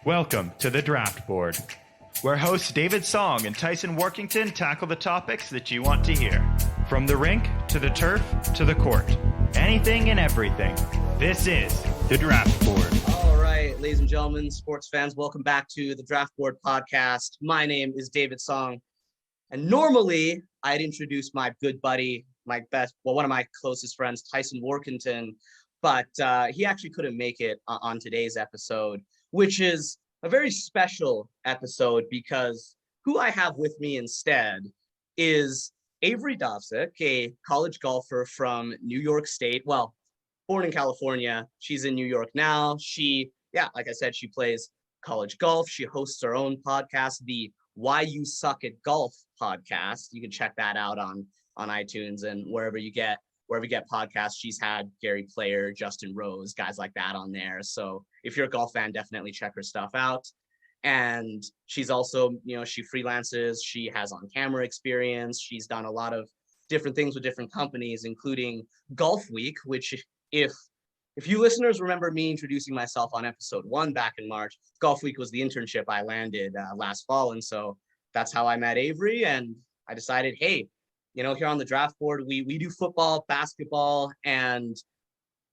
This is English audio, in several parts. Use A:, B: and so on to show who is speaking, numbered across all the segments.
A: Welcome to the Draft Board, where hosts David Song and Tyson Workington tackle the topics that you want to hear. From the rink, to the turf, to the court. Anything and everything. This is the Draft Board.
B: All right, ladies and gentlemen, sports fans, welcome back to the Draft Board podcast. My name is David Song, and normally I'd introduce my good buddy, one of my closest friends, Tyson Workington, but he actually couldn't make it on today's episode, which is a very special episode because who I have with me instead is Averee Dovsek, a college golfer from New York State. Well, born in California. She's in New York now. Like I said, she plays college golf. She hosts her own podcast, the Why You Suck at Golf podcast. You can check that out on iTunes and wherever you get podcasts. She's had Gary Player, Justin Rose, guys like that on there. So if you're a golf fan, definitely check her stuff out. And she's also, she freelances. She has on-camera experience. She's done a lot of different things with different companies, including Golf Week, which if you listeners remember me introducing myself on episode 1 back in March, Golf Week was the internship I landed last fall. And so that's how I met Averee. And I decided, hey, here on the Draft Board, we do football, basketball, and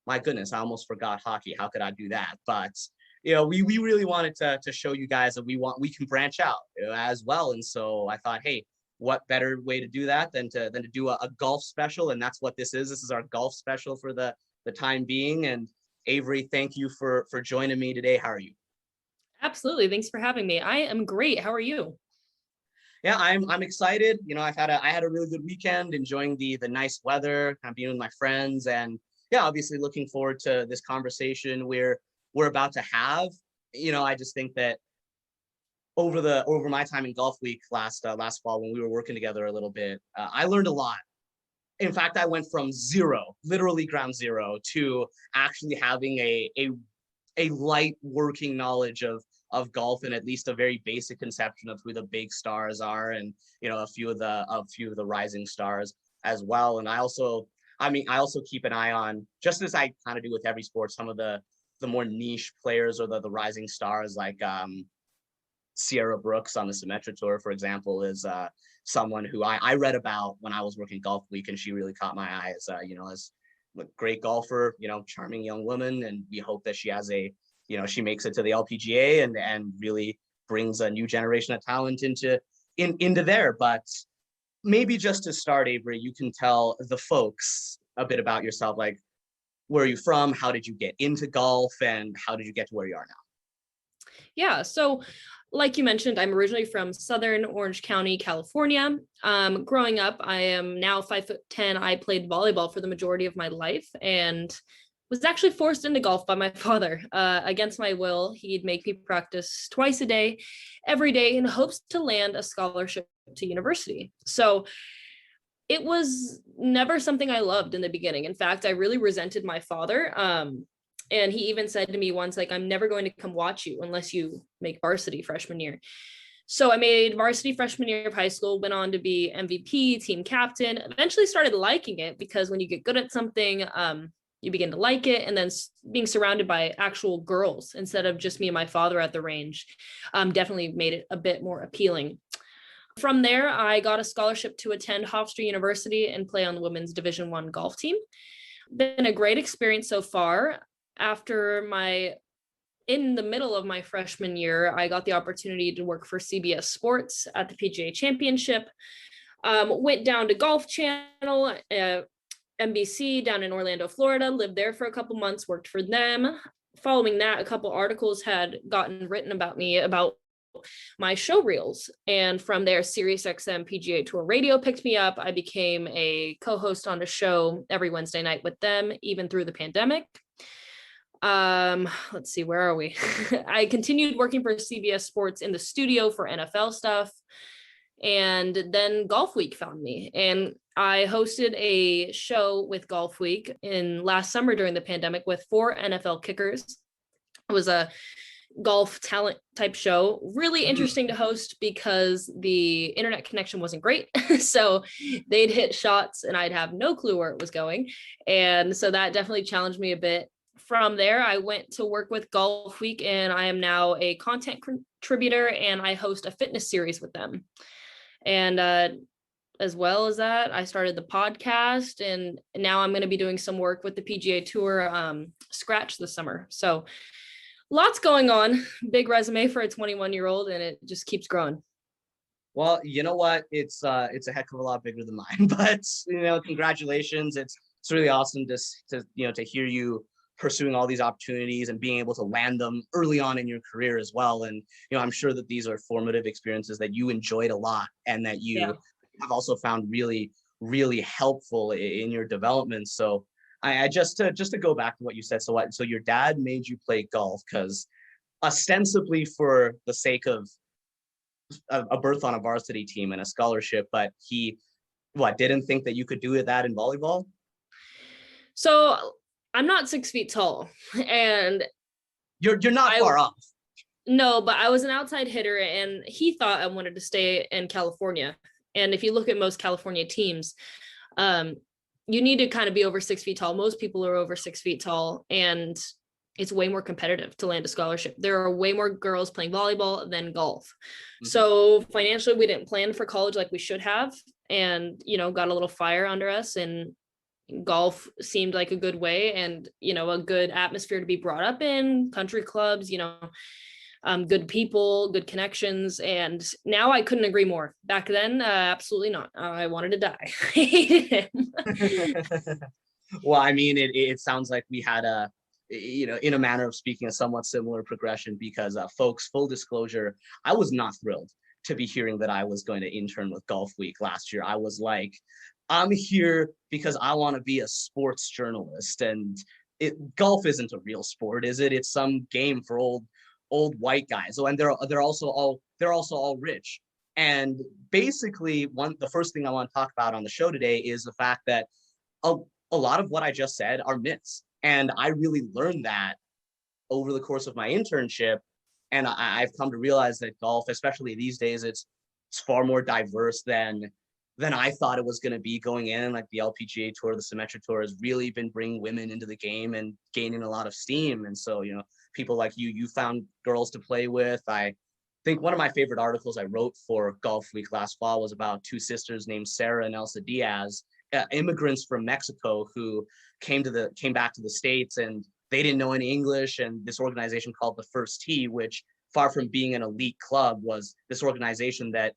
B: my goodness, I almost forgot hockey. How could I do that? But, we really wanted to show you guys that we can branch out as well. And so I thought, hey, what better way to do that than to do a golf special? And that's what this is. This is our golf special for the time being. And Averee, thank you for joining me today. How are you?
C: Absolutely. Thanks for having me. I am great. How are you?
B: Yeah, I'm excited. I had a really good weekend, enjoying the nice weather, kind of being with my friends, and obviously looking forward to this conversation we're about to have. I just think that over my time in Golf Week last fall when we were working together a little bit, I learned a lot. In fact, I went from literally ground zero, to actually having a light working knowledge of golf, and at least a very basic conception of who the big stars are, and a few of the rising stars as well. And I also keep an eye on, just as I kind of do with every sport, some of the more niche players or the rising stars, like Sierra Brooks on the Symetra Tour, for example, is someone who I read about when I was working Golf Week, and she really caught my eye as a great golfer, charming young woman, and we hope that she has she makes it to the LPGA and really brings a new generation of talent into there. But maybe just to start, Averee, you can tell the folks a bit about yourself, like where are you from, how did you get into golf, and how did you get to where you are now?
C: Yeah, so like you mentioned, I'm originally from Southern Orange County, California. Growing up, I am now 5'10". I played volleyball for the majority of my life and was actually forced into golf by my father. Against my will, he'd make me practice twice a day, every day, in hopes to land a scholarship to university. So it was never something I loved in the beginning. In fact, I really resented my father. And he even said to me once, like, I'm never going to come watch you unless you make varsity freshman year. So I made varsity freshman year of high school, went on to be MVP, team captain, eventually started liking it, because when you get good at something, you begin to like it. And then being surrounded by actual girls instead of just me and my father at the range definitely made it a bit more appealing. From there, I got a scholarship to attend Hofstra University and play on the women's Division I golf team. Been a great experience so far. In the middle of my freshman year, I got the opportunity to work for CBS Sports at the PGA Championship. Went down to Golf Channel, NBC down in Orlando, Florida, lived there for a couple months, worked for them. Following that, a couple articles had gotten written about me, about my show reels. And from there, SiriusXM PGA Tour Radio picked me up. I became a co-host on a show every Wednesday night with them, even through the pandemic. Let's see, where are we? I continued working for CBS Sports in the studio for NFL stuff. And then Golf Week found me, and I hosted a show with Golf Week in last summer during the pandemic with 4 NFL kickers. It was a golf talent type show, really interesting to host because the internet connection wasn't great. So they'd hit shots and I'd have no clue where it was going. And so that definitely challenged me a bit. from there, I went to work with Golf Week, and I am now a content contributor, and I host a fitness series with them. And as well as that, I started the podcast, and now I'm going to be doing some work with the PGA Tour Scratch this summer. So lots going on. Big resume for a 21-year-old, and it just keeps growing.
B: Well, you know what? It's a heck of a lot bigger than mine, but congratulations. It's really awesome to hear you pursuing all these opportunities and being able to land them early on in your career as well. And I'm sure that these are formative experiences that you enjoyed a lot and that you have also found really, really helpful in your development. So I just to go back to what you said. So your dad made you play golf because ostensibly for the sake of a berth on a varsity team and a scholarship, but he didn't think that you could do that in volleyball?
C: So I'm not 6 feet tall, and
B: you're not far off.
C: No, but I was an outside hitter, and he thought I wanted to stay in California. And if you look at most California teams, you need to kind of be over 6 feet tall. Most people are over 6 feet tall, and it's way more competitive to land a scholarship. There are way more girls playing volleyball than golf. Mm-hmm. So financially, we didn't plan for college like we should have, and got a little fire under us, and golf seemed like a good way and a good atmosphere to be brought up in, country clubs, good people, good connections. And now I couldn't agree more. Back then, absolutely not. I wanted to die. I hated him.
B: Well, I mean, it sounds like we had in a manner of speaking, a somewhat similar progression because folks, full disclosure, I was not thrilled to be hearing that I was going to intern with Golf Week last year. I was like, I'm here because I want to be a sports journalist, and golf isn't a real sport, is it? It's some game for old white guys. Oh, and they're also all rich. And basically, the first thing I want to talk about on the show today is the fact that a lot of what I just said are myths, and I really learned that over the course of my internship. And I've come to realize that golf, especially these days, it's far more diverse than I thought it was going to be going in. Like the LPGA Tour, the Symetra Tour has really been bringing women into the game and gaining a lot of steam. And so, people like you found girls to play with. I think one of my favorite articles I wrote for Golf Week last fall was about two sisters named Sarah and Elsa Diaz, immigrants from Mexico who came back to the States, and they didn't know any English. And this organization called the First Tee, which far from being an elite club, was this organization that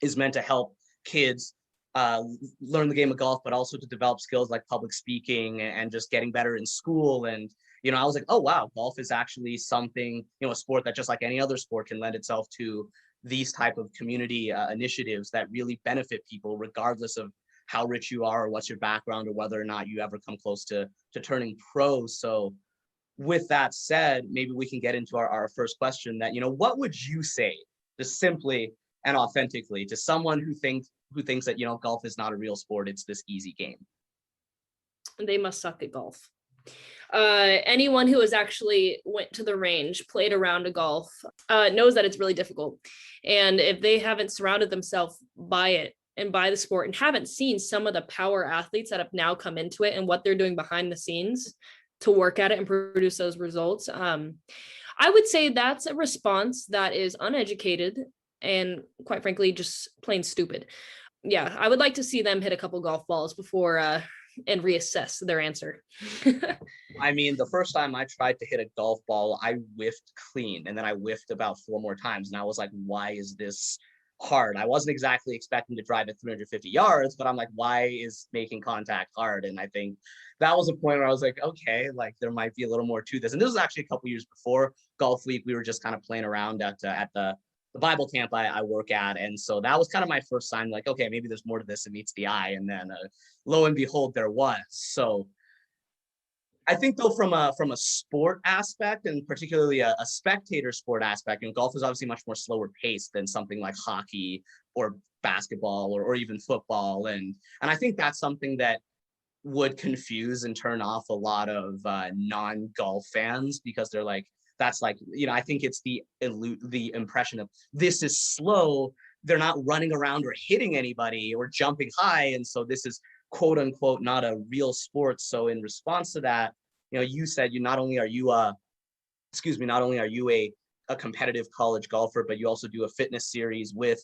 B: is meant to help kids learn the game of golf, but also to develop skills like public speaking and just getting better in school. And I was like, oh wow, golf is actually something, a sport that just like any other sport can lend itself to these type of community initiatives that really benefit people regardless of how rich you are or what's your background or whether or not you ever come close to turning pro. So with that said, maybe we can get into our first question that, what would you say just simply and authentically to someone who thinks that golf is not a real sport, it's this easy game?
C: They must suck at golf. Anyone who has actually went to the range, played a round of golf, knows that it's really difficult. And if they haven't surrounded themselves by it and by the sport and haven't seen some of the power athletes that have now come into it and what they're doing behind the scenes to work at it and produce those results, I would say that's a response that is uneducated and quite frankly, just plain stupid. Yeah, I would like to see them hit a couple golf balls before and reassess their answer.
B: I mean, the first time I tried to hit a golf ball, I whiffed clean, and then I whiffed about 4 more times. And I was like, why is this hard? I wasn't exactly expecting to drive at 350 yards, but I'm like, why is making contact hard? And I think that was a point where I was like, okay, like there might be a little more to this. And this was actually a couple years before Golf Week. We were just kind of playing around at the Bible camp I work at. And so that was kind of my first sign, like, okay, maybe there's more to this than meets the eye. And then lo and behold, there was. So I think though, from a sport aspect, and particularly a spectator sport aspect, golf is obviously much more slower paced than something like hockey or basketball or even football. And I think that's something that would confuse and turn off a lot of non-golf fans, because they're like, that's like, I think it's the impression of this is slow. They're not running around or hitting anybody or jumping high. And so this is quote unquote not a real sport. So in response to that, you said not only are you a competitive college golfer, but you also do a fitness series with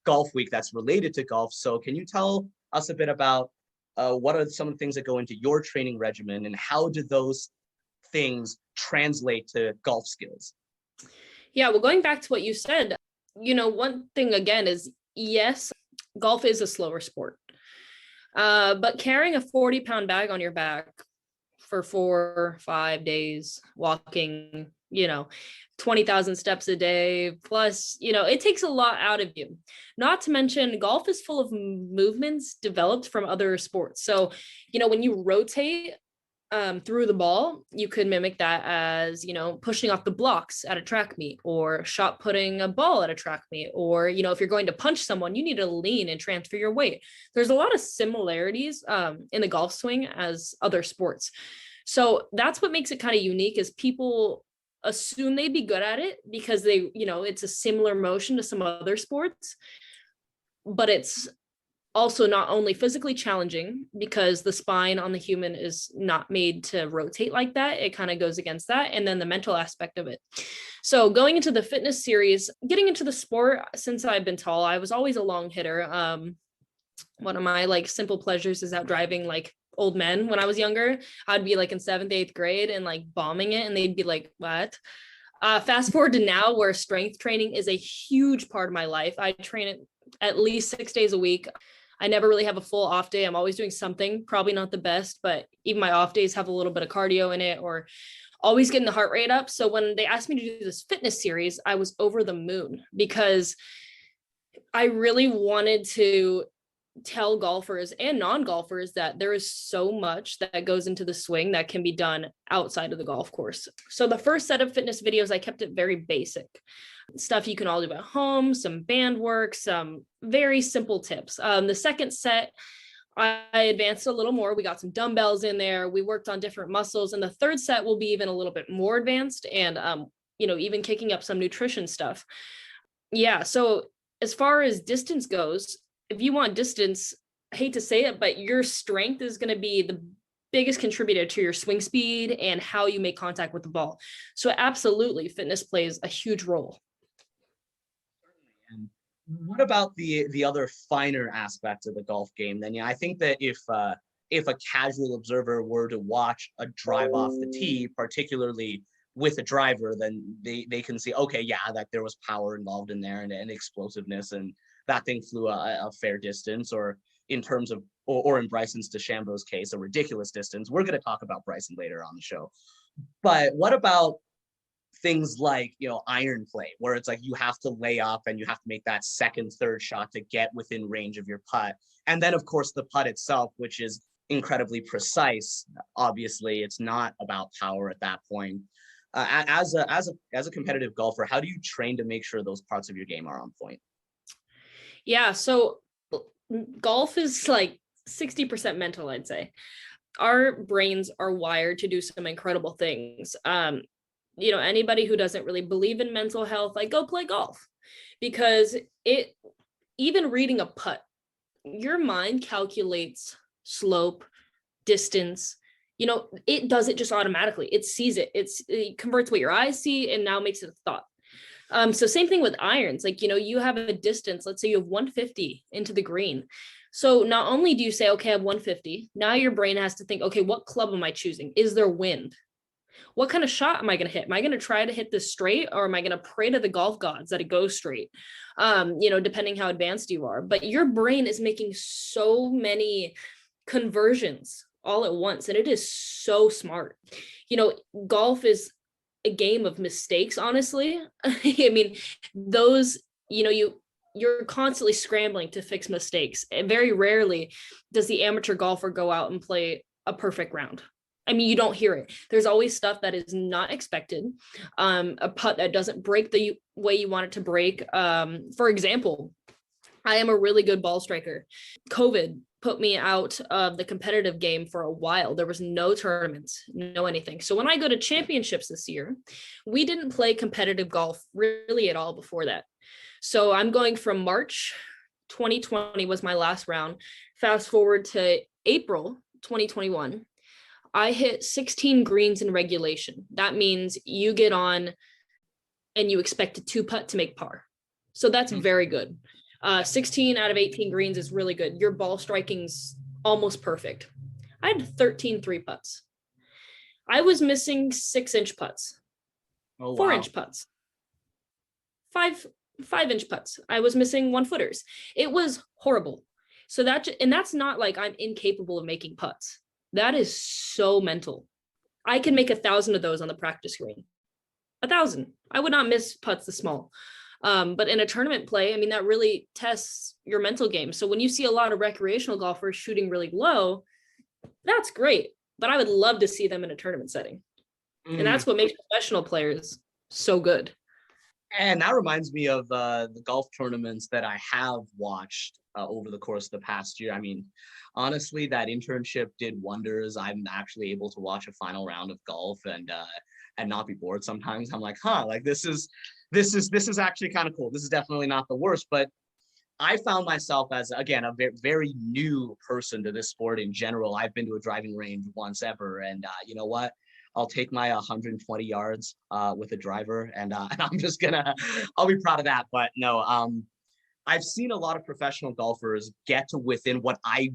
B: Golf Week that's related to golf. So can you tell us a bit about what are some of the things that go into your training regimen, and how do those things translate to golf skills?
C: Yeah, well, going back to what you said, one thing again is, yes, golf is a slower sport. But carrying a 40-pound bag on your back for 4-5 days, walking, 20,000 steps a day, plus, it takes a lot out of you. Not to mention, golf is full of movements developed from other sports. So, when you rotate through the ball, you could mimic that as, pushing off the blocks at a track meet, or shot putting a ball at a track meet, or, if you're going to punch someone, you need to lean and transfer your weight. There's a lot of similarities in the golf swing as other sports. So that's what makes it kind of unique, is people assume they'd be good at it because they, it's a similar motion to some other sports, but it's also not only physically challenging because the spine on the human is not made to rotate like that. It kind of goes against that. And then the mental aspect of it. So going into the fitness series, getting into the sport, since I've been tall, I was always a long hitter. One of my simple pleasures is out driving old men. When I was younger, I'd be in 7th, 8th grade and bombing it. And they'd be like, what? Fast forward to now, where strength training is a huge part of my life. I train it at least 6 days a week. I never really have a full off day. I'm always doing something, probably not the best, but even my off days have a little bit of cardio in it, or always getting the heart rate up. So when they asked me to do this fitness series, I was over the moon, because I really wanted to tell golfers and non-golfers that there is so much that goes into the swing that can be done outside of the golf course. So the first set of fitness videos, I kept it very basic. Stuff you can all do at home, some band work, some very simple tips. The second set, I advanced a little more. We got some dumbbells in there. We worked on different muscles. And the third set will be even a little bit more advanced, and, even kicking up some nutrition stuff. Yeah. So as far as distance goes, if you want distance, I hate to say it, but your strength is going to be the biggest contributor to your swing speed and how you make contact with the ball. So absolutely, fitness plays a huge role.
B: And what about the other finer aspects of the golf game? Then, I think that if a casual observer were to watch a drive off the tee, particularly with a driver, then they can see, okay, yeah, that there was power involved in there, and explosiveness, and that thing flew a fair distance, or in terms of, or in Bryson DeChambeau's case, a ridiculous distance. We're going to talk about Bryson later on the show. But what about things like, iron play, where it's you have to lay up and you have to make that second, third shot to get within range of your putt. And then, of course, the putt itself, which is incredibly precise. Obviously, it's not about power at that point. As a competitive golfer, how do you train to make sure those parts of your game are on point?
C: Yeah, so golf is 60% mental, I'd say. Our brains are wired to do some incredible things. Anybody who doesn't really believe in mental health, go play golf, because even reading a putt, your mind calculates slope, distance. It does it just automatically. It sees it. It converts what your eyes see and now makes it a thought. So same thing with irons, you have a distance, let's say you have 150 into the green. So not only do you say, okay, I have 150, now your brain has to think, okay, what club am I choosing? Is there wind? What kind of shot am I going to hit? Am I going to try to hit this straight, or am I going to pray to the golf gods that it goes straight? Depending how advanced you are. But your brain is making so many conversions all at once, and it is so smart. Golf is a game of mistakes, honestly. I mean, those, you're constantly scrambling to fix mistakes. And very rarely does the amateur golfer go out and play a perfect round. I mean, you don't hear it. There's always stuff that is not expected. A putt that doesn't break the way you want it to break. For example, I am a really good ball striker. COVID put me out of the competitive game for a while. There was no tournaments, no anything. So when I go to championships this year, we didn't play competitive golf really at all before that. So I'm going from March 2020 was my last round. Fast forward to April 2021. I hit 16 greens in regulation. That means you get on and you expect a 2-putt to make par. So that's very good. 16 out of 18 greens is really good. Your ball striking's almost perfect. I had 13 3-putts. I was missing 6-inch putts, 4-inch putts, 5-inch putts. I was missing 1-footers. It was horrible. So that's not like I'm incapable of making putts. That is so mental. I can make 1,000 of those on the practice green. 1,000. I would not miss putts this small. But in a tournament play, I mean, that really tests your mental game. So when you see a lot of recreational golfers shooting really low, that's great. But I would love to see them in a tournament setting. And that's what makes professional players so good.
B: And that reminds me of the golf tournaments that I have watched over the course of the past year. I mean, honestly, that internship did wonders. I'm actually able to watch a final round of golf and not be bored sometimes. I'm like, like this is actually kind of cool. This is definitely not the worst, but I found myself as, again, a very new person to this sport in general. I've been to a driving range once ever, and you know what? I'll take my 120 yards with a driver, and I'm just I'll be proud of that. But no, I've seen a lot of professional golfers get to within what I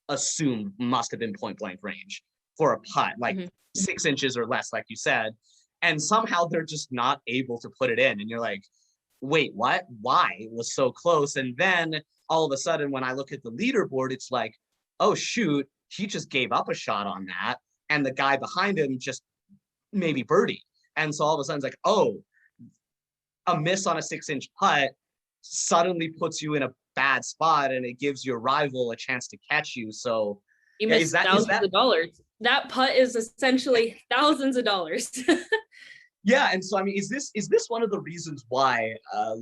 B: assumed must have been point blank range for a putt, like 6 inches or less, like you said, and somehow they're just not able to put it in. And you're like, wait, what? Why? It was so close. And then all of a sudden, when I look at the leaderboard, it's like, oh, shoot, he just gave up a shot on that. And the guy behind him just maybe birdie. And so all of a sudden it's like, oh, a miss on a 6-inch putt suddenly puts you in a bad spot and it gives your rival a chance to catch you. So
C: you miss thousands of dollars. That putt is essentially thousands of dollars.
B: Yeah, and so I mean, is this one of the reasons why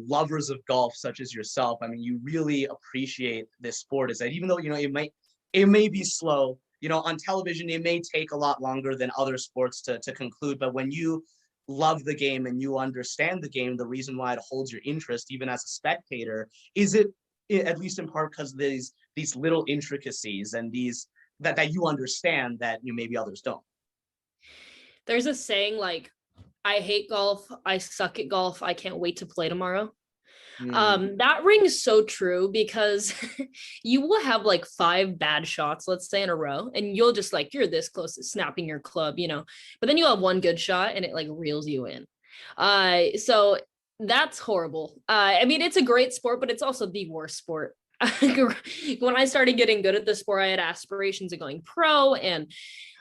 B: lovers of golf, such as yourself, I mean, you really appreciate this sport? Is that even though it may be slow, on television, it may take a lot longer than other sports to conclude, but when you love the game and you understand the game, the reason why it holds your interest, even as a spectator, is it at least in part because these little intricacies and these that you understand that maybe others don't.
C: There's a saying like, I hate golf, I suck at golf, I can't wait to play tomorrow. That rings so true because you will have like 5 bad shots, let's say, in a row, and you'll just like, you're this close to snapping your club, but then you have one good shot and it like reels you in. So that's horrible. I mean, it's a great sport, but it's also the worst sport. When I started getting good at the sport, I had aspirations of going pro, and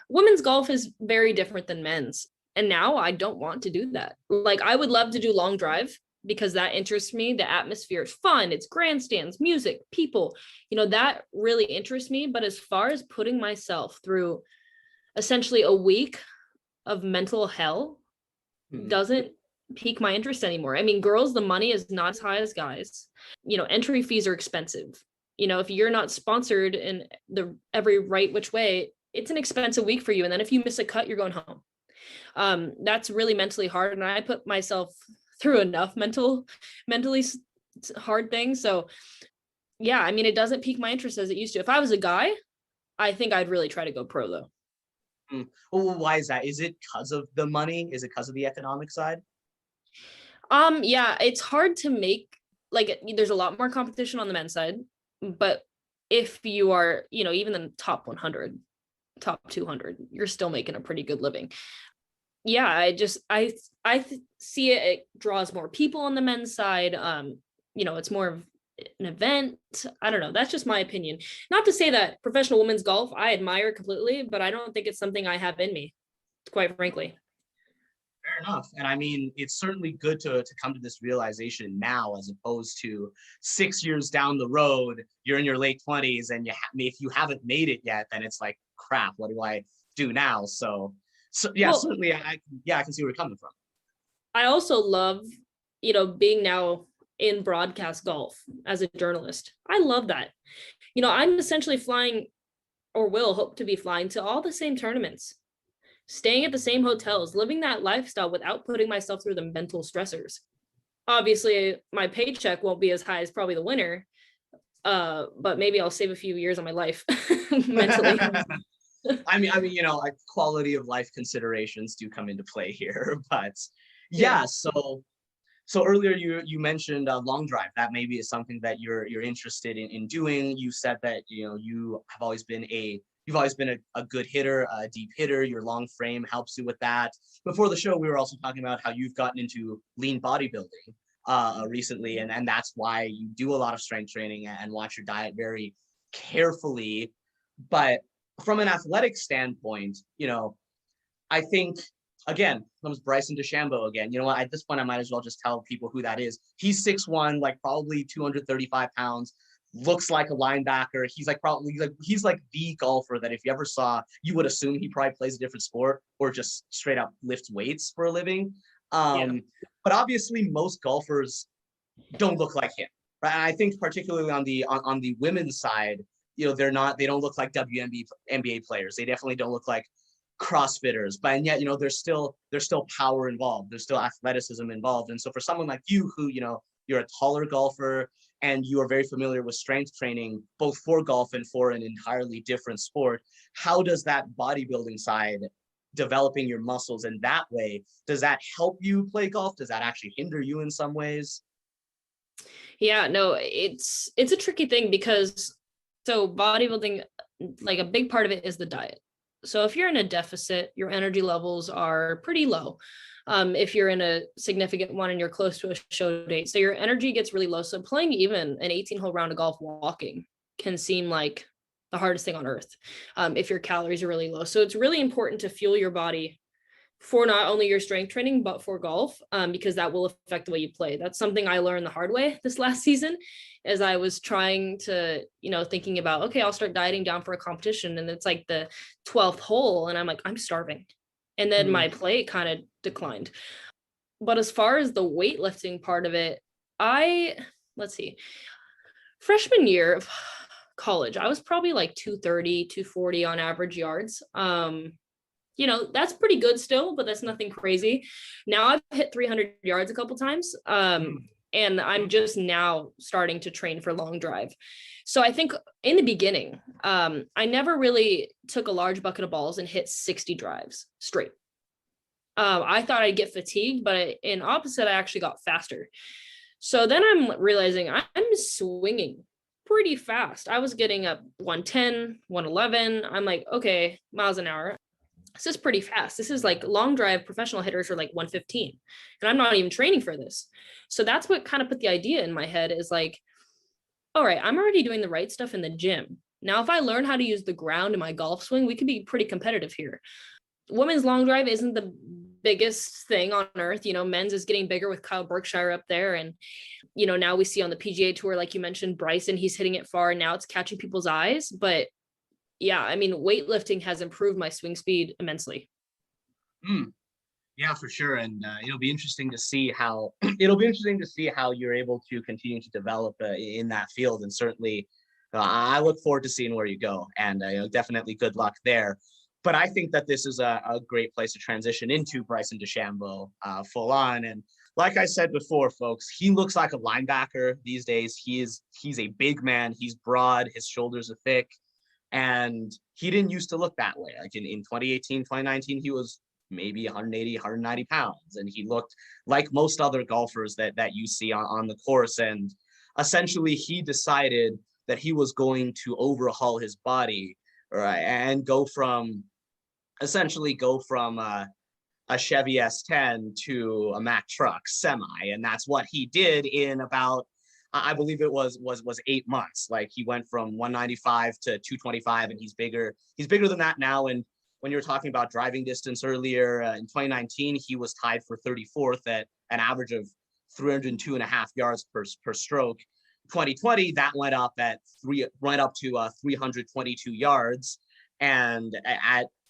C: women's golf is very different than men's. And now I don't want to do that. Like, I would love to do long drive because that interests me. The atmosphere is fun. It's grandstands, music, people, that really interests me. But as far as putting myself through essentially a week of mental hell doesn't pique my interest anymore. I mean, girls, the money is not as high as guys. Entry fees are expensive. If you're not sponsored in the every right which way, it's an expensive week for you. And then if you miss a cut, you're going home. That's really mentally hard, and I put myself through enough mentally hard things. So yeah, I mean, it doesn't pique my interest as it used to. If I was a guy, I think I'd really try to go pro though.
B: Well, why is that? Is it because of the money? Is it because of the economic side?
C: Yeah, it's hard to make, like, there's a lot more competition on the men's side, but if you are, even the top 100, top 200, you're still making a pretty good living. Yeah, I see it draws more people on the men's side. It's more of an event. I don't know. That's just my opinion. Not to say that professional women's golf I admire completely, but I don't think it's something I have in me, quite frankly.
B: Fair enough. And I mean, it's certainly good to come to this realization now, as opposed to 6 years down the road, you're in your late 20s, and if you haven't made it yet, then it's like, crap, what do I do now? So yeah, well, certainly I can see where you're coming from.
C: I also love, being now in broadcast golf as a journalist. I love that. I'm essentially flying, or will hope to be flying, to all the same tournaments, staying at the same hotels, living that lifestyle without putting myself through the mental stressors. Obviously, my paycheck won't be as high as probably the winner, but maybe I'll save a few years of my life mentally.
B: I mean, like quality of life considerations do come into play here, but yeah. So earlier you mentioned long drive. That maybe is something that you're interested in doing. You said that you've always been a good hitter, a deep hitter. Your long frame helps you with that. Before the show, we were also talking about how you've gotten into lean bodybuilding recently, and that's why you do a lot of strength training and watch your diet very carefully. But from an athletic standpoint, I think, again, comes Bryson DeChambeau again. You know what? At this point, I might as well just tell people who that is. He's 6'1", like probably 235 pounds, looks like a linebacker. He's like the golfer that if you ever saw, you would assume he probably plays a different sport or just straight up lifts weights for a living. But obviously, most golfers don't look like him, right? And I think particularly on the women's side, they don't look like WNBA players. They definitely don't look like CrossFitters, but and yet there's still power involved, there's still athleticism involved. And so for someone like you who you're a taller golfer and you are very familiar with strength training both for golf and for an entirely different sport, how does that bodybuilding side, developing your muscles in that way, does that help you play golf? Does that actually hinder you in some ways?
C: Yeah, no, it's a tricky thing because so bodybuilding, like a big part of it is the diet. So if you're in a deficit, your energy levels are pretty low. If you're in a significant one and you're close to a show date, so your energy gets really low. So playing even an 18-hole round of golf walking can seem like the hardest thing on earth if your calories are really low. So it's really important to fuel your body for not only your strength training, but for golf, because that will affect the way you play. That's something I learned the hard way this last season as I was trying to, thinking about, okay, I'll start dieting down for a competition. And it's like the 12th hole. And I'm like, I'm starving. And then my play kind of declined. But as far as the weightlifting part of it, let's see, freshman year of college, I was probably like 230, 240 on average yards. That's pretty good still, but that's nothing crazy. Now I've hit 300 yards a couple times. And I'm just now starting to train for long drive. So I think in the beginning, I never really took a large bucket of balls and hit 60 drives straight. I thought I'd get fatigued, but in opposite, I actually got faster. So then I'm realizing I'm swinging pretty fast. I was getting up 110, 111. I'm like, okay, miles an hour. This is pretty fast. This is like long drive professional hitters are like 115. And I'm not even training for this. So that's what kind of put the idea in my head is like, all right, I'm already doing the right stuff in the gym. Now, if I learn how to use the ground in my golf swing, we could be pretty competitive here. Women's long drive isn't the biggest thing on earth. Men's is getting bigger with Kyle Berkshire up there. And, now we see on the PGA Tour, like you mentioned, Bryson, he's hitting it far and now it's catching people's eyes. But yeah, I mean, weightlifting has improved my swing speed immensely.
B: Yeah, for sure. And it'll be interesting to see how you're able to continue to develop in that field. And certainly I look forward to seeing where you go, and definitely good luck there. But I think that this is a great place to transition into Bryson DeChambeau full on. And like I said before, folks, he looks like a linebacker these days. He's a big man. He's broad. His shoulders are thick. And he didn't used to look that way. Like in 2018, 2019, he was maybe 180, 190 pounds. And he looked like most other golfers that you see on the course. And essentially, he decided that he was going to overhaul his body, right, and go from a Chevy S10 to a Mack truck semi. And that's what he did in about, I believe it was 8 months. Like he went from 195 to 225, and he's bigger than that now. And when you were talking about driving distance earlier, in 2019, he was tied for 34th at an average of 302.5 yards per stroke. 2020, that went up to 322 yards. And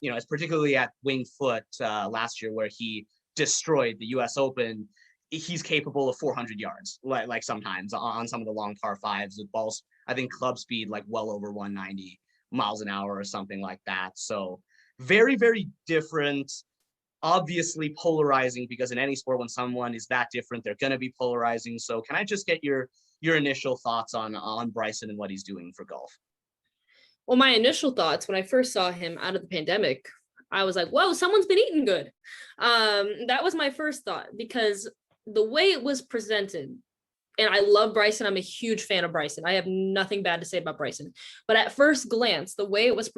B: it's particularly at Winged Foot last year, where he destroyed the U.S. Open. He's capable of 400 yards, like sometimes on some of the long par fives with balls, I think club speed like well over 190 miles an hour or something like that. So very, very different, obviously polarizing, because in any sport, when someone is that different, they're going to be polarizing. So can I just get your initial thoughts on Bryson and what he's doing for golf?
C: Well, my initial thoughts when I first saw him out of the pandemic, I was like, whoa, someone's been eating good. That was my first thought, because the way it was presented, and I love Bryson. I'm a huge fan of Bryson. I have nothing bad to say about Bryson. But at first glance, the way it was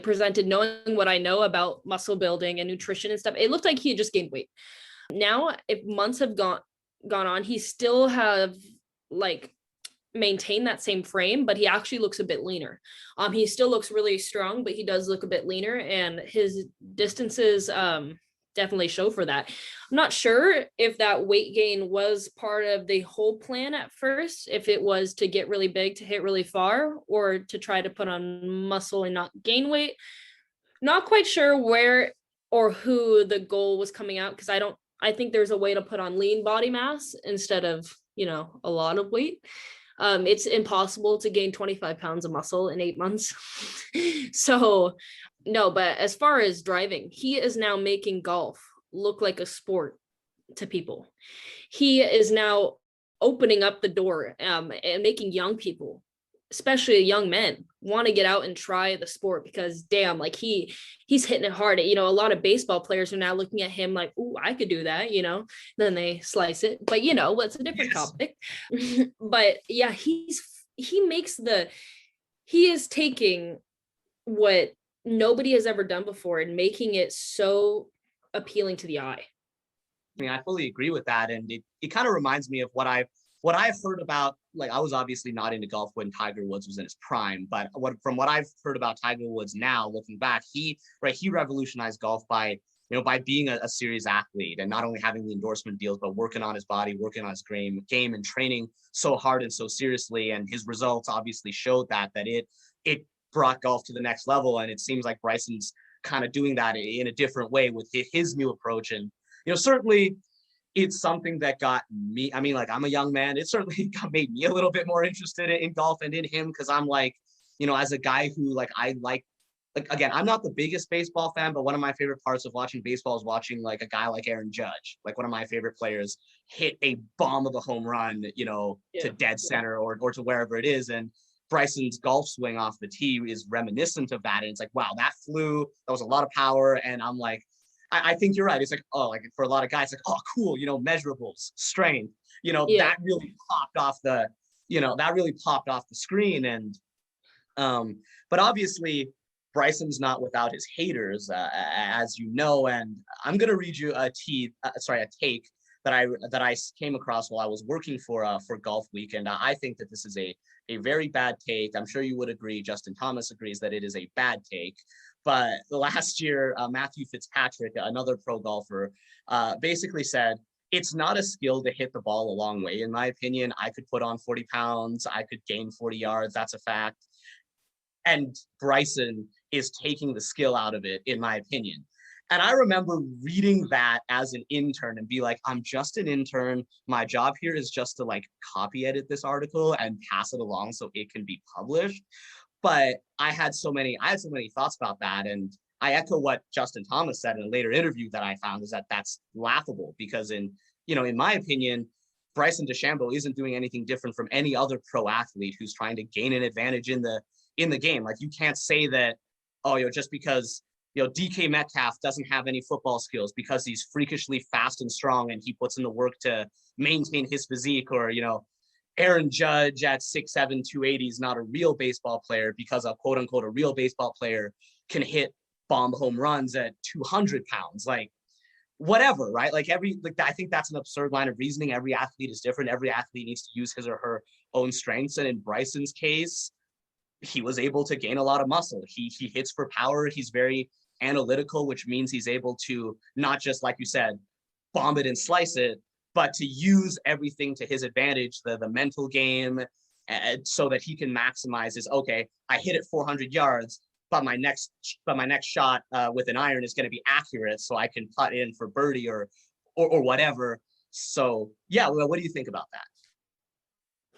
C: presented, knowing what I know about muscle building and nutrition and stuff, it looked like he had just gained weight. Now, if months have gone on, he still have like maintain that same frame, but he actually looks a bit leaner. He still looks really strong, but he does look a bit leaner, and his distances definitely show for that. I'm not sure if that weight gain was part of the whole plan at first, if it was to get really big to hit really far, or to try to put on muscle and not gain weight. Not quite sure where or who the goal was coming out, because I think there's a way to put on lean body mass instead of, a lot of weight. It's impossible to gain 25 pounds of muscle in 8 months. So no, but as far as driving, he is now making golf look like a sport to people. He is now opening up the door and making young people, especially young men, want to get out and try the sport, because damn, like he's hitting it hard. A lot of baseball players are now looking at him like, "Ooh, I could do that," then they slice it. But what's a different topic. But yeah, he is taking what nobody has ever done before and making it so appealing to the eye.
B: I mean, I fully agree with that. And it kind of reminds me of what I've heard about. Like, I was obviously not into golf when Tiger Woods was in his prime, but from what I've heard about Tiger Woods now, looking back, he revolutionized golf by being a serious athlete, and not only having the endorsement deals, but working on his body, working on his game, and training so hard and so seriously. And his results obviously showed that it brought golf to the next level. And it seems like Bryson's kind of doing that in a different way with his new approach. And certainly it's something that got me, I mean, like, I'm a young man. It certainly made me a little bit more interested in golf and in him, because I'm like, as a guy who again, I'm not the biggest baseball fan, but one of my favorite parts of watching baseball is watching like a guy like Aaron Judge, like one of my favorite players, hit a bomb of a home run, to dead center or to wherever it is. And Bryson's golf swing off the tee is reminiscent of that. And it's like, wow, that flew. That was a lot of power. And I'm like, I think you're right. It's like, oh, like for a lot of guys, like, oh, cool, measurables, strength, that really popped off the screen. And, but obviously Bryson's not without his haters, as you know, and I'm going to read you a take that I came across while I was working for Golf Week. And I think that this is a very bad take. I'm sure you would agree. Justin Thomas agrees that it is a bad take. But last year, Matthew Fitzpatrick, another pro golfer, basically said, it's not a skill to hit the ball a long way. In my opinion, I could put on 40 pounds. I could gain 40 yards. That's a fact. And Bryson is taking the skill out of it, in my opinion. And I remember reading that as an intern and be like, I'm just an intern. My job here is just to like copy edit this article and pass it along so it can be published. But I had so many thoughts about that. And I echo what Justin Thomas said in a later interview that I found, is that that's laughable, because in my opinion, Bryson DeChambeau isn't doing anything different from any other pro athlete who's trying to gain an advantage in the game. Like, you can't say that, just because, DK Metcalf doesn't have any football skills because he's freakishly fast and strong and he puts in the work to maintain his physique, or, Aaron Judge at 6'7", 280 is not a real baseball player because a quote unquote a real baseball player can hit bomb home runs at 200 pounds. Like, whatever, right? Like, I think that's an absurd line of reasoning. Every athlete is different. Every athlete needs to use his or her own strengths. And in Bryson's case, he was able to gain a lot of muscle. He hits for power. He's very analytical, which means he's able to not just, like you said, bomb it and slice it, but to use everything to his advantage, the mental game, so that he can maximize his, okay, I hit it 400 yards, but my next shot with an iron is going to be accurate, so I can putt in for birdie or whatever. So yeah, what do you think about that?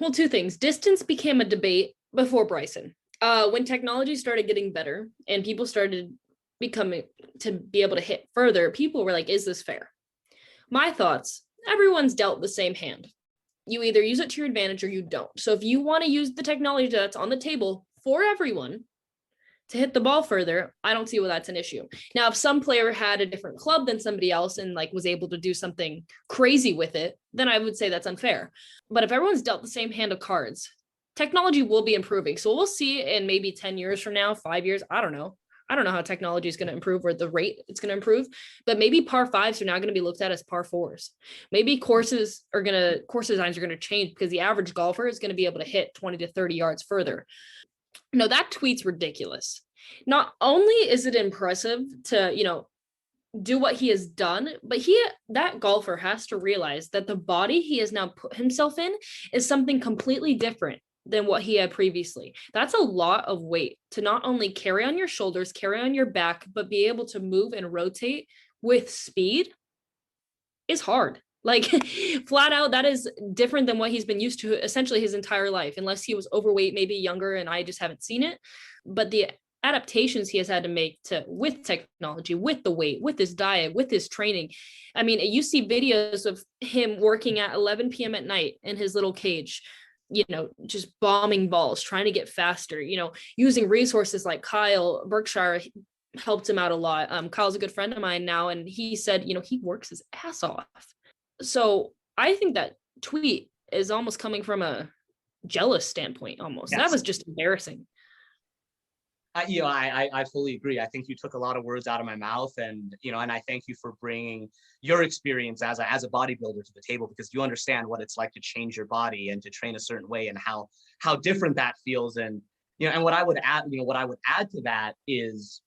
C: Well, two things. Distance became a debate before Bryson. When technology started getting better and people started becoming to be able to hit further, people were like, is this fair? My thoughts, everyone's dealt the same hand. You either use it to your advantage or you don't. So if you want to use the technology that's on the table for everyone, to hit the ball further, I don't see why that's an issue. Now, if some player had a different club than somebody else and like was able to do something crazy with it, then I would say that's unfair. But if everyone's dealt the same hand of cards, technology will be improving. So we'll see in maybe 10 years from now, 5 years, I don't know. I don't know how technology is going to improve or the rate it's going to improve, but maybe par fives are now going to be looked at as par fours. Maybe course designs are going to change because the average golfer is going to be able to hit 20 to 30 yards further. No, that tweet's ridiculous. Not only is it impressive to, do what he has done, but that golfer has to realize that the body he has now put himself in is something completely different than what he had previously. That's a lot of weight to not only carry on your shoulders, carry on your back, but be able to move and rotate with speed is hard. Like flat out, that is different than what he's been used to essentially his entire life, unless he was overweight, maybe younger, and I just haven't seen it. But the adaptations he has had to make with technology, with the weight, with his diet, with his training. I mean, you see videos of him working at 11 p.m. at night in his little cage, just bombing balls, trying to get faster, using resources like Kyle Berkshire helped him out a lot. Kyle's a good friend of mine now, and he said, he works his ass off. So I think that tweet is almost coming from a jealous standpoint almost. Yes. That was just embarrassing.
B: I fully agree. I think you took a lot of words out of my mouth, and I thank you for bringing your experience as a bodybuilder to the table, because you understand what it's like to change your body and to train a certain way and how different that feels. And and what I would add to that is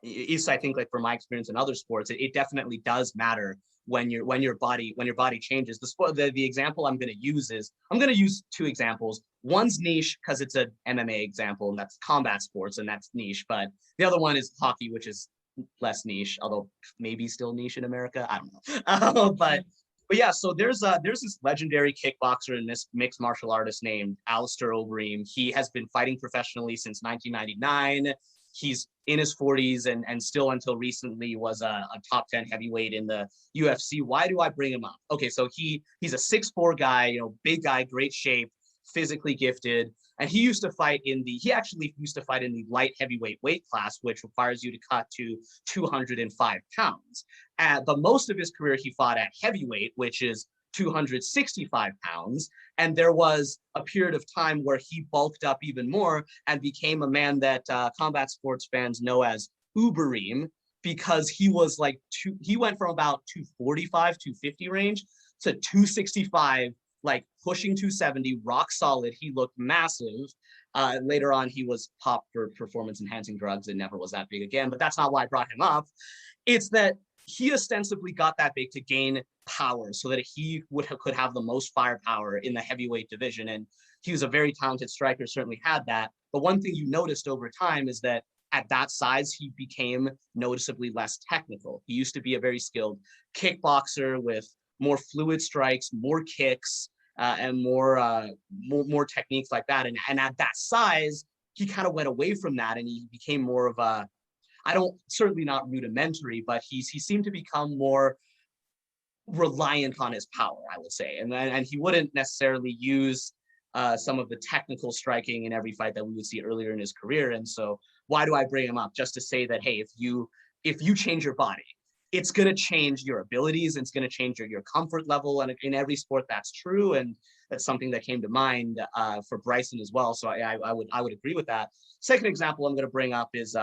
B: I think, like, from my experience in other sports, it definitely does matter when your body changes. The example I'm going to use two examples. One's niche because it's an MMA example, and that's combat sports, and that's niche. But the other one is hockey, which is less niche, although maybe still niche in America. I don't know. But yeah, so there's this legendary kickboxer and this mixed martial artist named Alistair Overeem. He has been fighting professionally since 1999. He's in his 40s and still until recently was a top 10 heavyweight in the UFC. Why do I bring him up? Okay, so he's a 6'4" guy, big guy, great shape, physically gifted, and he actually used to fight in the light heavyweight weight class, which requires you to cut to 205 pounds. But most of his career he fought at heavyweight, which is 265 pounds. And there was a period of time where he bulked up even more and became a man that combat sports fans know as Ubereem, because he was he went from about 245, 250 range to 265, like pushing 270, rock solid. He looked massive. Later on, he was popped for performance enhancing drugs and never was that big again. But that's not why I brought him up. It's that he ostensibly got that big to gain power so that he could have the most firepower in the heavyweight division. And he was a very talented striker, certainly had that. But one thing you noticed over time is that at that size, he became noticeably less technical. He used to be a very skilled kickboxer with more fluid strikes, more kicks, and more techniques like that. And at that size, he kind of went away from that, and he became more of a, certainly not rudimentary, but he seemed to become more reliant on his power, I would say. And he wouldn't necessarily use some of the technical striking in every fight that we would see earlier in his career. And so why do I bring him up? Just to say that, hey, if you change your body, it's going to change your abilities, and it's going to change your comfort level. And in every sport, that's true. And that's something that came to mind for Bryson as well. So I would agree with that. Second example I'm going to bring up is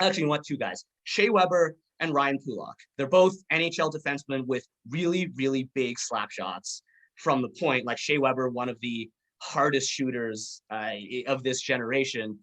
B: actually two guys, Shea Weber and Ryan Pulak. They're both NHL defensemen with really, really big slap shots from the point. Like Shea Weber, one of the hardest shooters of this generation.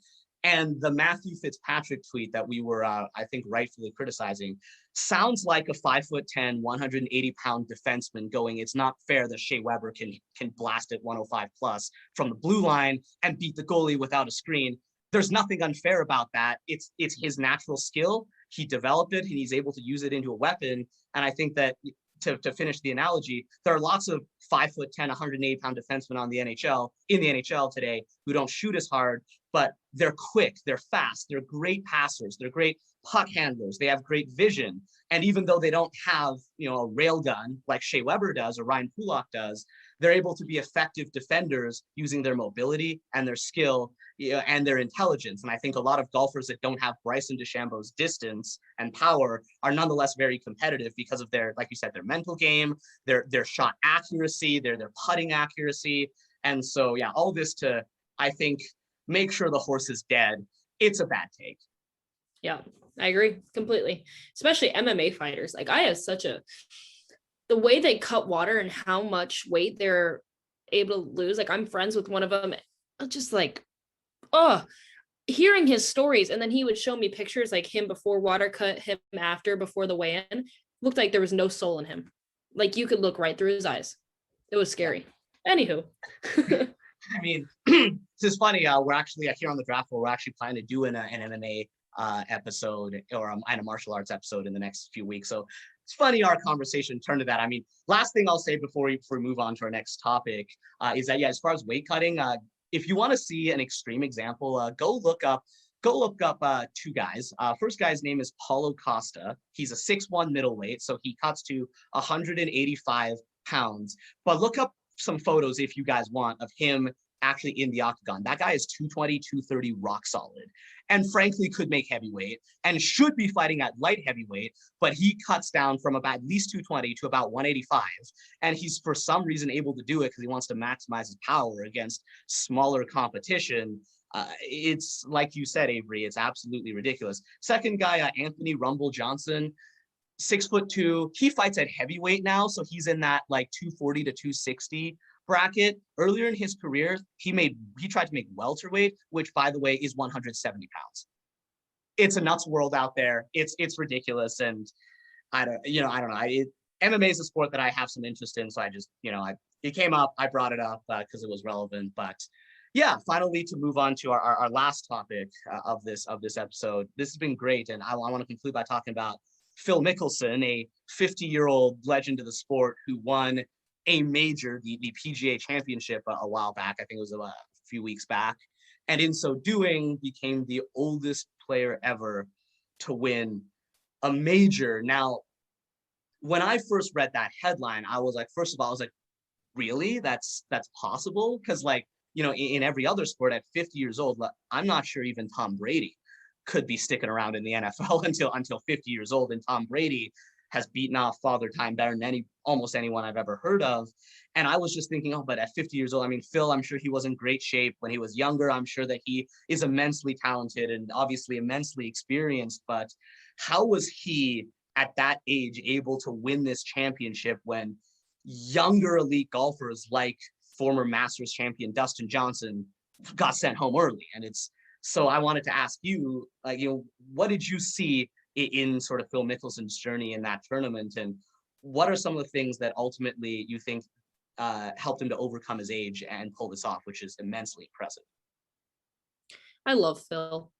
B: And the Matthew Fitzpatrick tweet that we were, I think, rightfully criticizing sounds like a 5'10", 180-pound defenseman going, it's not fair that Shea Weber can blast it 105 plus from the blue line and beat the goalie without a screen. There's nothing unfair about that. It's his natural skill. He developed it, and he's able to use it into a weapon. And I think that to finish the analogy, there are lots of 5'10", 180-pound defensemen in the NHL today who don't shoot as hard, but they're quick, they're fast, they're great passers, they're great puck handlers. They have great vision. And even though they don't have, a rail gun like Shea Weber does or Ryan Pulock does, they're able to be effective defenders using their mobility and their skill, and their intelligence. And I think a lot of golfers that don't have Bryson DeChambeau's distance and power are nonetheless very competitive because of their, like you said, their mental game, their shot accuracy, their putting accuracy. And so, yeah, all this to, I think, make sure the horse is dead. It's a bad take.
C: Yeah, I agree completely. Especially MMA fighters. Like I have the way they cut water and how much weight they're able to lose. Like I'm friends with one of them. Just like, hearing his stories. And then he would show me pictures like him before water cut, him after, before the weigh-in. Looked like there was no soul in him. Like you could look right through his eyes. It was scary. Anywho.
B: I mean, this is funny. We're actually here on the draft board. We're actually planning to do an MMA episode or a martial arts episode in the next few weeks. So it's funny our conversation turned to that. I mean, last thing I'll say before we move on to our next topic is that, as far as weight cutting, if you want to see an extreme example, go look up two guys. First guy's name is Paulo Costa. He's a 6'1" middleweight, so he cuts to 185 pounds. But look up some photos if you guys want of him actually in the octagon. That guy is 220, 230 rock solid, and frankly could make heavyweight and should be fighting at light heavyweight, but he cuts down from about at least 220 to about 185. And he's for some reason able to do it because he wants to maximize his power against smaller competition. It's like you said, Averee, it's absolutely ridiculous. Second guy, Anthony Rumble Johnson, 6'2". He fights at heavyweight now, so he's in that like 240 to 260 bracket. Earlier in his career, he tried to make welterweight, which by the way is 170 pounds. It's a nuts world out there. It's ridiculous, and I don't know. MMA is a sport that I have some interest in, so I just it came up, I brought it up because it was relevant. But yeah, finally to move on to our last topic of this episode. This has been great, and I want to conclude by talking about Phil Mickelson, a 50-year-old legend of the sport who won a major, the PGA Championship a while back. I think it was a few weeks back. And in so doing, became the oldest player ever to win a major. Now, when I first read that headline, I was like, first of all, I was like, really? That's possible? Because in every other sport at 50 years old, I'm not sure even Tom Brady could be sticking around in the NFL until 50 years old. And Tom Brady has beaten off Father Time better than almost anyone I've ever heard of. And I was just thinking, but at 50 years old, I mean, Phil, I'm sure he was in great shape when he was younger. I'm sure that he is immensely talented and obviously immensely experienced. But how was he at that age able to win this championship when younger elite golfers like former Masters champion Dustin Johnson got sent home early? And so I wanted to ask you, what did you see in sort of Phil Mickelson's journey in that tournament, and what are some of the things that ultimately you think helped him to overcome his age and pull this off, which is immensely impressive?
C: I love Phil.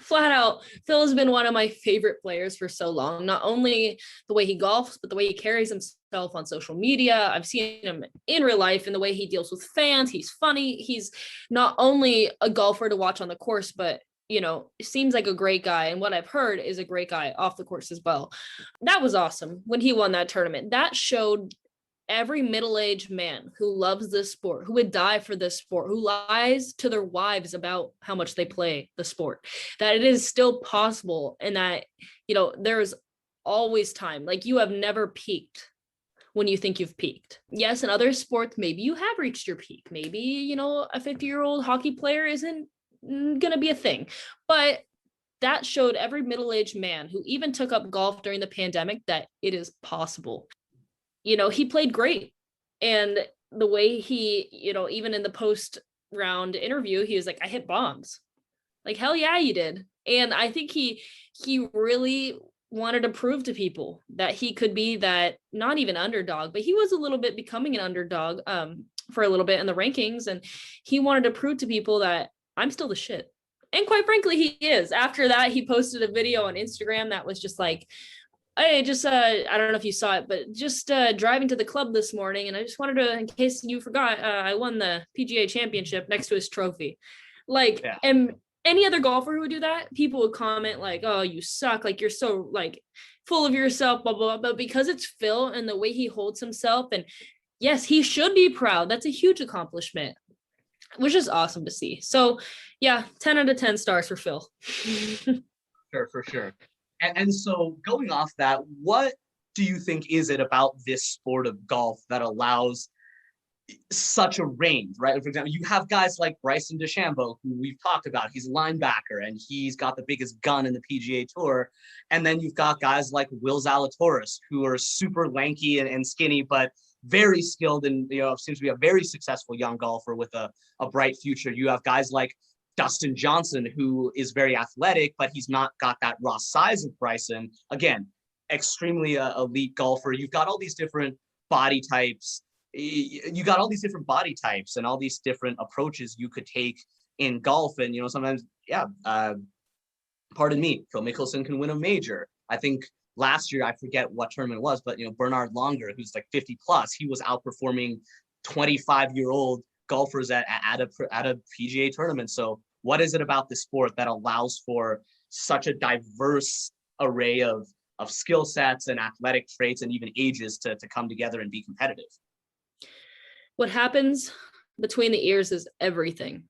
C: Flat out, Phil has been one of my favorite players for so long. Not only the way he golfs, but the way he carries himself on social media. I've seen him in real life and the way he deals with fans. He's funny. He's not only a golfer to watch on the course, but seems like a great guy. And what I've heard is a great guy off the course as well. That was awesome when he won that tournament. That showed every middle-aged man who loves this sport, who would die for this sport, who lies to their wives about how much they play the sport, that it is still possible, and that, there's always time. Like, you have never peaked when you think you've peaked. Yes, in other sports, maybe you have reached your peak. Maybe, a 50-year-old hockey player isn't gonna be a thing. But that showed every middle-aged man who even took up golf during the pandemic that it is possible. He played great. And the way he, even in the post round interview, he was like, I hit bombs. Like, hell yeah, you did. And I think he really wanted to prove to people that he could be that, not even underdog, but he was a little bit becoming an underdog for a little bit in the rankings. And he wanted to prove to people that I'm still the shit. And quite frankly, he is. After that, he posted a video on Instagram that was just like, I just, I don't know if you saw it, but just driving to the club this morning. And I just wanted to, in case you forgot, I won the PGA Championship next to his trophy. Like, yeah. And any other golfer who would do that, people would comment like, oh, you suck, like you're so like full of yourself, blah blah blah. But because it's Phil and the way he holds himself, and yes, he should be proud. That's a huge accomplishment, which is awesome to see. So yeah, 10 out of 10 stars for Phil.
B: Sure, for sure. And so going off that, what do you think is it about this sport of golf that allows such a range, right? For example, you have guys like Bryson DeChambeau, who we've talked about. He's a linebacker and he's got the biggest gun in the PGA Tour. And then you've got guys like Will Zalatoris, who are super lanky and skinny, but very skilled and, seems to be a very successful young golfer with a bright future. You have guys like Dustin Johnson, who is very athletic, but he's not got that raw size of Bryson. Again, extremely elite golfer. You've got all these different body types. You got all these different body types and all these different approaches you could take in golf. And, sometimes, pardon me, Phil Mickelson can win a major. I think last year, I forget what tournament it was, but, Bernard Longer, who's like 50 plus, he was outperforming 25-year-old golfers at a PGA tournament. So what is it about the sport that allows for such a diverse array of skill sets and athletic traits and even ages to come together and be competitive?
C: What happens between the ears is everything.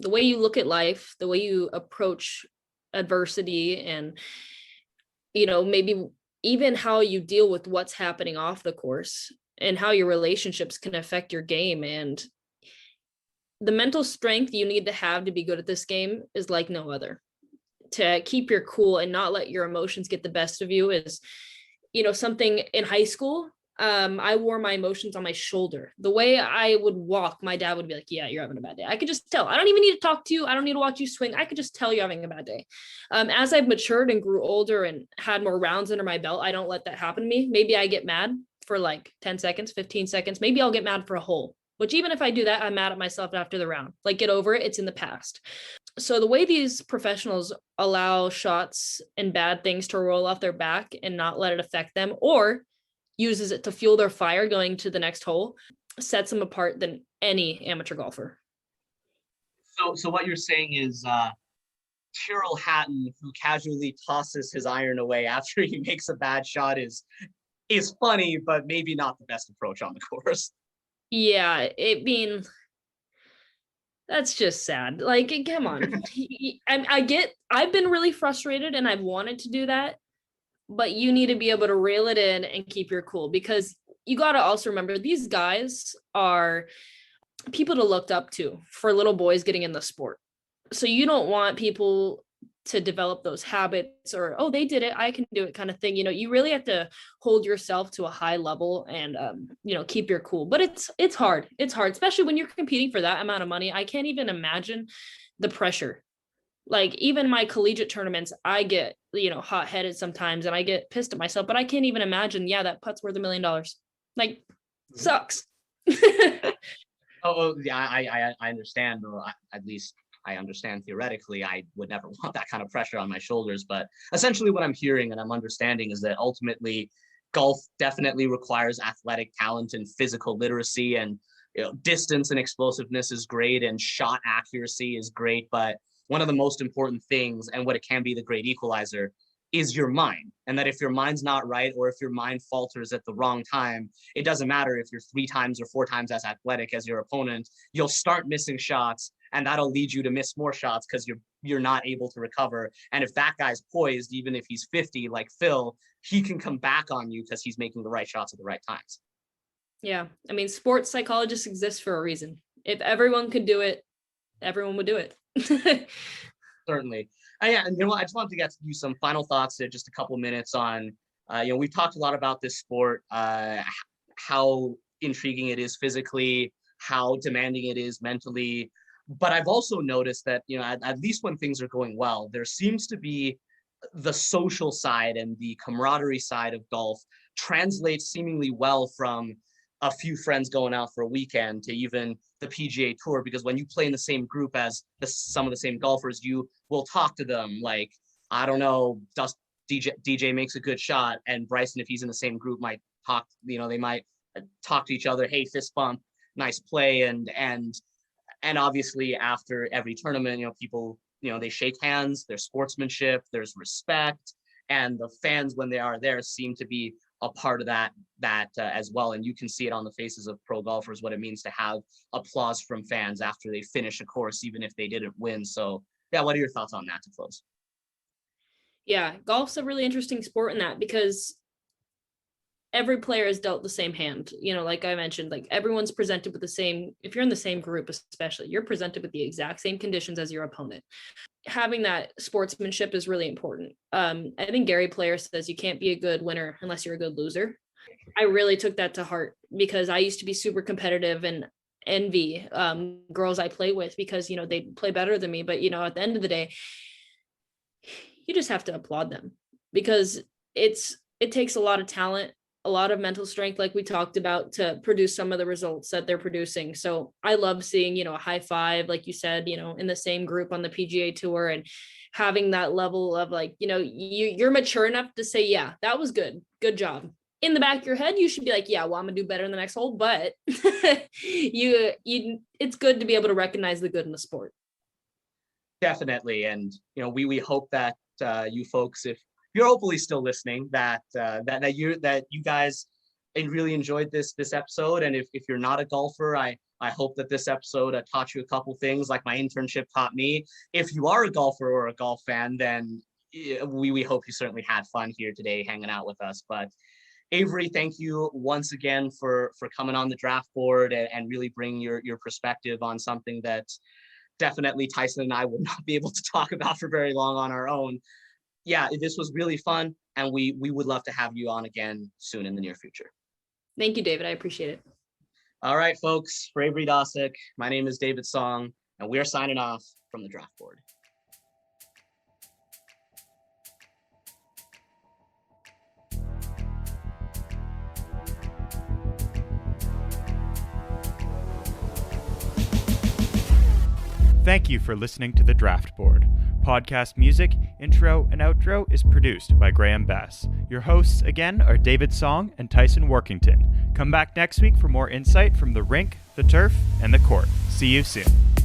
C: The way you look at life, the way you approach adversity, and, maybe even how you deal with what's happening off the course and how your relationships can affect your game. And the mental strength you need to have to be good at this game is like no other. To keep your cool and not let your emotions get the best of you is, something in high school. I wore my emotions on my shoulder. The way I would walk, my dad would be like, yeah, you're having a bad day. I could just tell. I don't even need to talk to you. I don't need to watch you swing. I could just tell you're having a bad day. As I've matured and grew older and had more rounds under my belt, I don't let that happen to me. Maybe I get mad for like 10 seconds, 15 seconds. Maybe I'll get mad for a hole, which even if I do that, I'm mad at myself after the round. Like, get over it. It's in the past. So the way these professionals allow shots and bad things to roll off their back and not let it affect them, or uses it to fuel their fire going to the next hole, sets them apart than any amateur golfer.
B: So what you're saying is Tyrrell Hatton, who casually tosses his iron away after he makes a bad shot, is funny, but maybe not the best approach on the course.
C: Yeah, that's just sad. Like, come on. I've been really frustrated and I've wanted to do that, but you need to be able to reel it in and keep your cool, because you got to also remember these guys are people to look up to for little boys getting in the sport. So you don't want people to develop those habits or, oh, they did it, I can do it kind of thing. You really have to hold yourself to a high level and, keep your cool. But it's hard. It's hard, especially when you're competing for that amount of money. I can't even imagine the pressure. Like, even my collegiate tournaments, I get, hot-headed sometimes and I get pissed at myself, but I can't even imagine, that putt's worth $1 million. Like, sucks.
B: Yeah, I understand, or at least I understand theoretically. I would never want that kind of pressure on my shoulders, but essentially what I'm hearing and I'm understanding is that ultimately golf definitely requires athletic talent and physical literacy, and distance and explosiveness is great and shot accuracy is great, but one of the most important things, and what it can be the great equalizer, is your mind. And that if your mind's not right, or if your mind falters at the wrong time, it doesn't matter if you're 3 times or 4 times as athletic as your opponent, you'll start missing shots, and that'll lead you to miss more shots because you're not able to recover. And if that guy's poised, even if he's 50 like Phil, he can come back on you because he's making the right shots at the right times.
C: Yeah, I mean, sports psychologists exist for a reason. If everyone could do it, everyone would do it.
B: Certainly. Yeah, and I just wanted to get to you some final thoughts in just a couple minutes on, we've talked a lot about this sport, how intriguing it is physically, how demanding it is mentally. But I've also noticed that, at least when things are going well, there seems to be the social side and the camaraderie side of golf translates seemingly well from a few friends going out for a weekend to even the PGA Tour, because when you play in the same group as some of the same golfers, you will talk to them like, I don't know, DJ makes a good shot, and Bryson, if he's in the same group, might talk, they might talk to each other, hey, fist bump, nice play, and obviously after every tournament, people they shake hands, there's sportsmanship, there's respect, and the fans, when they are there, seem to be a part of that as well. And you can see it on the faces of pro golfers, what it means to have applause from fans after they finish a course, even if they didn't win. So yeah, what are your thoughts on that to close?
C: Yeah, golf's a really interesting sport in that, because every player is dealt the same hand. Like I mentioned, like everyone's presented with the same, if you're in the same group, especially, you're presented with the exact same conditions as your opponent. Having that sportsmanship is really important. I think Gary Player says you can't be a good winner unless you're a good loser. I really took that to heart, because I used to be super competitive and envy girls I play with, because they play better than me. But at the end of the day, you just have to applaud them, because it takes a lot of talent, a lot of mental strength, like we talked about, to produce some of the results that they're producing. So I love seeing, a high five, like you said, in the same group on the PGA Tour, and having that level of like, you're mature enough to say, yeah, that was good. Good job. In the back of your head, you should be like, yeah, well, I'm gonna do better in the next hole. But it's good to be able to recognize the good in the sport.
B: Definitely. And, we hope that you folks, if you're hopefully still listening, that you guys really enjoyed this episode. And if you're not a golfer, I hope that this episode taught you a couple things, like my internship taught me. If you are a golfer or a golf fan, then we hope you certainly had fun here today hanging out with us. But Averee, thank you once again for coming on the draft board and really bringing your perspective on something that definitely Tyson and I will not be able to talk about for very long on our own. Yeah, this was really fun, and we would love to have you on again soon in the near future.
C: Thank you, David. I appreciate it.
B: All right, folks, for Averee Dovsek, my name is David Song, and we are signing off from the draft board.
A: Thank you for listening to The Draft Board. Podcast music, intro, and outro is produced by Graham Bass. Your hosts, again, are David Song and Tyson Workington. Come back next week for more insight from the rink, the turf, and the court. See you soon.